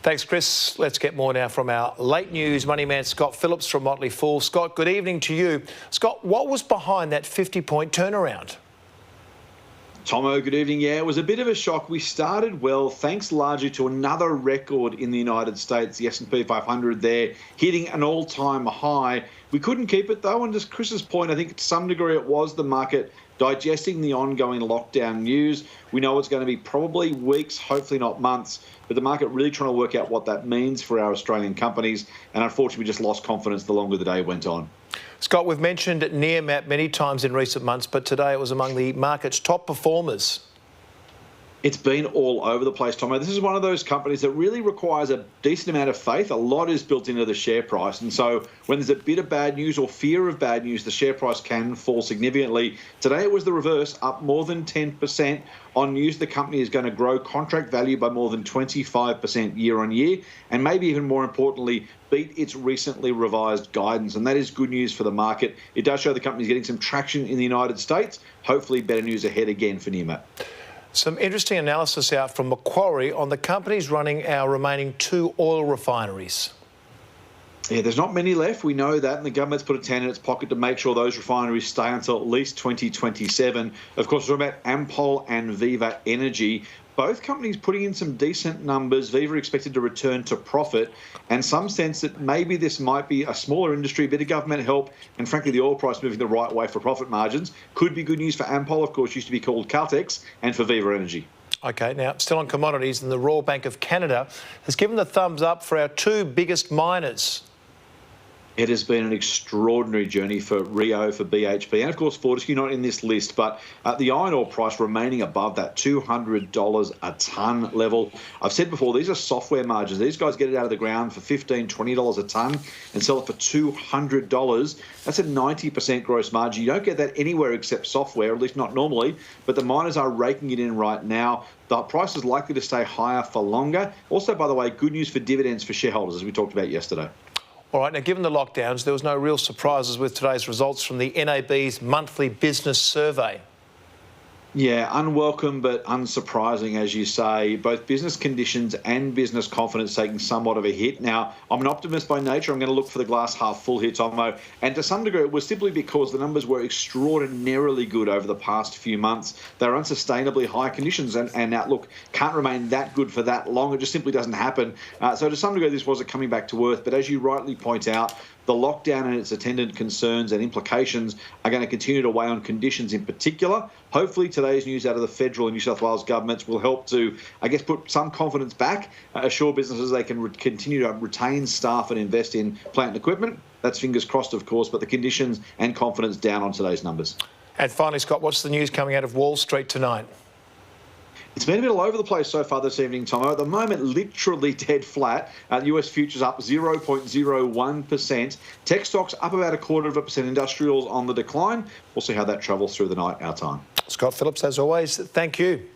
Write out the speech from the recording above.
Thanks, Chris. Let's get more now from our late news money man, Scott Phillips from Motley. Scott, good evening to you. Scott, what was behind that 50-point turnaround? Tomo, good evening. Yeah, it was a bit of a shock. We started well, thanks largely to another record in the United States, the S&P 500 there, hitting an all-time high. We couldn't keep it, though, and to Chris's point, I think to some degree it was the market digesting the ongoing lockdown news. We know it's going to be probably weeks, hopefully not months, but the market really trying to work out what that means for our Australian companies, and unfortunately we just lost confidence the longer the day went on. Scott, we've mentioned Nearmap many times in recent months, but today it was among the market's top performers. It's been all over the place, Tomo. This is one of those companies that really requires a decent amount of faith. A lot is built into the share price. And so when there's a bit of bad news or fear of bad news, the share price can fall significantly. Today it was the reverse, up more than 10% on news the company is going to grow contract value by more than 25% year on year, and maybe even more importantly, beat its recently revised guidance. And that is good news for the market. It does show the company's getting some traction in the United States. Hopefully better news ahead again for Nearmap. Some interesting analysis out from Macquarie on the companies running our remaining 2 oil refineries. Yeah, there's not many left. We know that, and the government's put a 10 in its pocket to make sure those refineries stay until at least 2027. Of course, we're talking about Ampol and Viva Energy. Both companies putting in some decent numbers. Viva expected to return to profit, and some sense that maybe this might be a smaller industry, a bit of government help, and frankly the oil price moving the right way for profit margins. Could be good news for Ampol, of course, used to be called Caltex, and for Viva Energy. OK, now still on commodities, and the Royal Bank of Canada has given the thumbs up for our 2 biggest miners. It has been an extraordinary journey for Rio, for BHP, and of course Fortescue, not in this list, but the iron ore price remaining above that $200 a tonne level. I've said before, these are software margins. These guys get it out of the ground for $15, $20 a tonne and sell it for $200. That's a 90% gross margin. You don't get that anywhere except software, at least not normally, but the miners are raking it in right now. The price is likely to stay higher for longer. Also, by the way, good news for dividends for shareholders, as we talked about yesterday. All right, now given the lockdowns, there was no real surprises with today's results from the NAB's monthly business survey. Yeah, unwelcome but unsurprising, as you say. Both business conditions and business confidence taking somewhat of a hit. Now, I'm an optimist by nature. I'm going to look for the glass half full here, Tomo. And to some degree, it was simply because the numbers were extraordinarily good over the past few months. They're unsustainably high conditions, and outlook can't remain that good for that long. It just simply doesn't happen. So to some degree, this wasn't coming back to earth. But as you rightly point out, the lockdown and its attendant concerns and implications are going to continue to weigh on conditions in particular. Hopefully today's news out of the federal and New South Wales governments will help to, put some confidence back, assure businesses they can continue to retain staff and invest in plant and equipment. That's fingers crossed, of course, but the conditions and confidence down on today's numbers. And finally, Scott, what's the news coming out of Wall Street tonight? It's been a bit all over the place so far this evening, Tomo. At the moment, literally dead flat. US futures up 0.01%. Tech stocks up about 0.25%. Industrials on the decline. We'll see how that travels through the night, our time. Scott Phillips, as always, thank you.